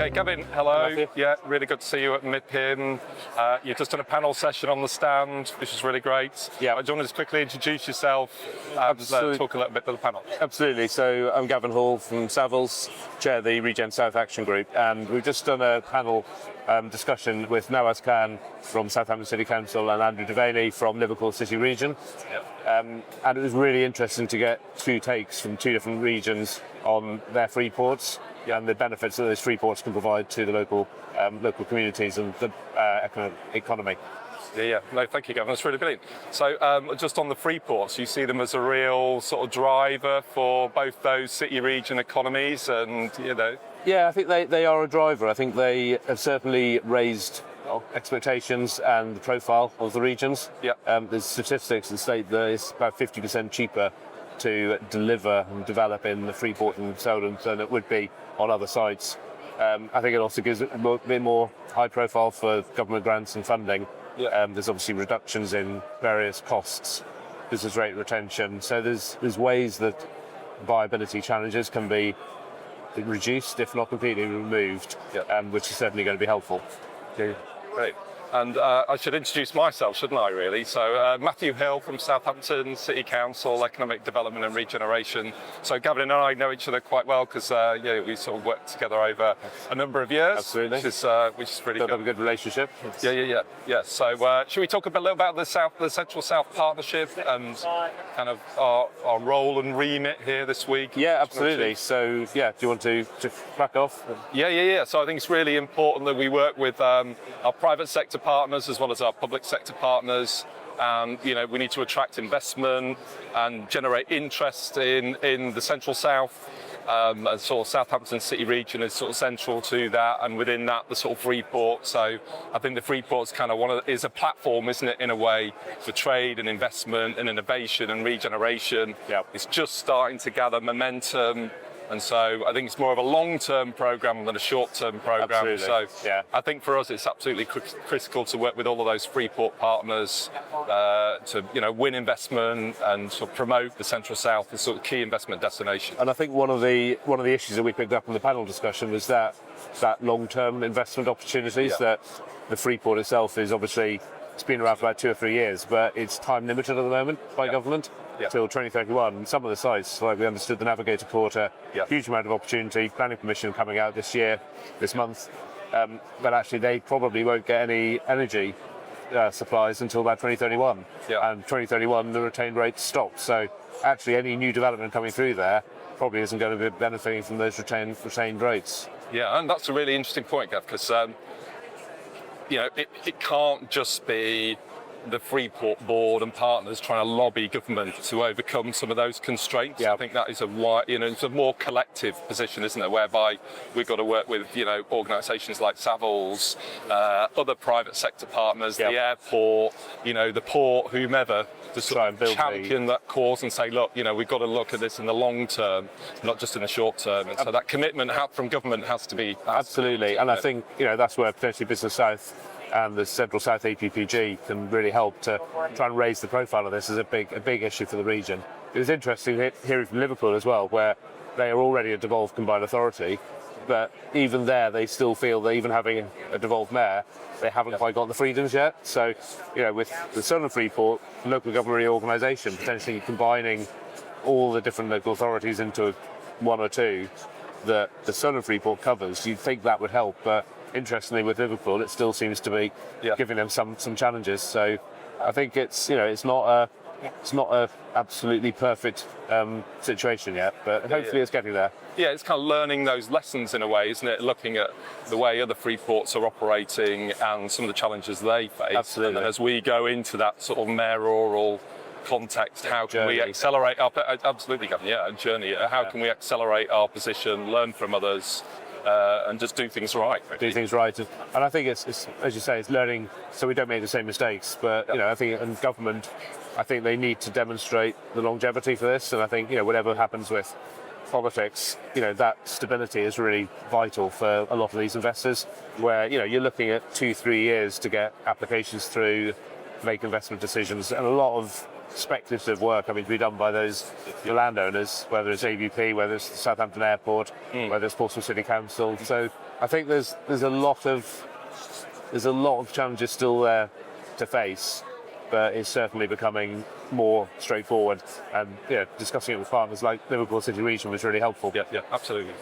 Okay, Gavin, hello. Matthew. Yeah, really good to see you at MIPIM. You've just done a panel session on the stand, which is really great. Yeah. Do you want to just quickly introduce yourself and Absolutely. talk a little bit to the panel? Absolutely. So I'm Gavin Hall from Savills, chair of the Regen South Action Group, and we've just done a panel discussion with Nawaz Khan from Southampton City Council and Andrew Devaney from Liverpool City Region. Yep. And it was really interesting to get two takes from two different regions on their free ports and the benefits that those free ports can provide to the local communities and the economy. Yeah. No, thank you, Gavin. That's really brilliant. So just on the free ports, you see them as a real sort of driver for both those city region economies and, Yeah, I think they are a driver. I think they have certainly raised expectations and the profile of the regions. Yeah. There's statistics that state that it's about 50% cheaper to deliver and develop in the Freeport and Selden than it would be on other sites. I think it also gives it a bit more high profile for government grants and funding. Yeah. There's obviously reductions in various costs, business rate retention. So there's ways that viability challenges can be reduced, if not completely removed, which is certainly going to be helpful. Yeah. Great. And I should introduce myself, shouldn't I, really? So Matthew Hill from Southampton City Council, Economic Development and Regeneration. So Gavin and I know each other quite well because we sort of worked together over a number of years. Absolutely. Which is really Built good. up a good relationship. Yeah. So should we talk a little about the Central South Partnership and kind of our role and remit here this week? Yeah, absolutely. So, do you want to crack off? Yeah. So I think it's really important that we work with our private sector partners as well as our public sector partners. And, we need to attract investment and generate interest in the Central South. And sort of Southampton City Region is sort of central to that, and within that, the sort of Freeport. So I think the Freeport's kind of is a platform, isn't it, in a way, for trade and investment and innovation and regeneration. Yeah. It's just starting to gather momentum. And so I think it's more of a long-term programme than a short-term programme. Absolutely. So yeah. I think for us it's absolutely critical to work with all of those Freeport partners to win investment and sort of promote the Central South as sort of key investment destination. And I think one of the issues that we picked up in the panel discussion was that long-term investment opportunities. That the Freeport itself is obviously, it's been around for about 2 or 3 years, but it's time limited at the moment by government. Till 2031. And some of the sites, like we understood the Navigator Quarter, huge amount of opportunity, planning permission coming out this month. But actually they probably won't get any energy supplies until about 2031. And 2031 the retained rates stop. So actually any new development coming through there probably isn't going to be benefiting from those retained rates. Yeah, and that's a really interesting point, Gav, because it can't just be the Freeport board and partners trying to lobby government to overcome some of those constraints. Yeah. I think that is it's a more collective position, isn't it, whereby we've got to work with, organisations like Savills, other private sector partners, the airport, the port, whomever, to sort of champion that cause and say, look, we've got to look at this in the long term, not just in the short term. And so that commitment from government has to be... Absolutely. And I think, that's where potentially Business South and the Central South APPG can really help to try and raise the profile of this as a big issue for the region. It was interesting hearing from Liverpool as well, where they are already a devolved combined authority, but even there they still feel that even having a devolved mayor, they haven't quite got the freedoms yet. So, with the Southern Freeport, local government reorganisation, potentially combining all the different local authorities into one or two that the Southern Freeport covers, you'd think that would help, but interestingly, with Liverpool, it still seems to be giving them some challenges. So I think it's not a absolutely perfect situation yet, but hopefully it's getting there. Yeah, it's kind of learning those lessons in a way, isn't it? Looking at the way other Freeports are operating and some of the challenges they face. Absolutely. And as we go into that sort of mayoral context, how can we accelerate our journey? How can we accelerate our position, learn from others? And just do things right. Do things right, and I think it's as you say, it's learning so we don't make the same mistakes. But I think in government, I think they need to demonstrate the longevity for this, and I think whatever happens with politics, that stability is really vital for a lot of these investors. Where you're looking at 2-3 years to get applications through make investment decisions, and a lot of speculative work having to be done by the landowners, whether it's AVP, whether it's Southampton Airport, whether it's Portsmouth City Council. So I think there's a lot of challenges still there to face, but it's certainly becoming more straightforward. And discussing it with partners like Liverpool City Region was really helpful. Yeah, absolutely.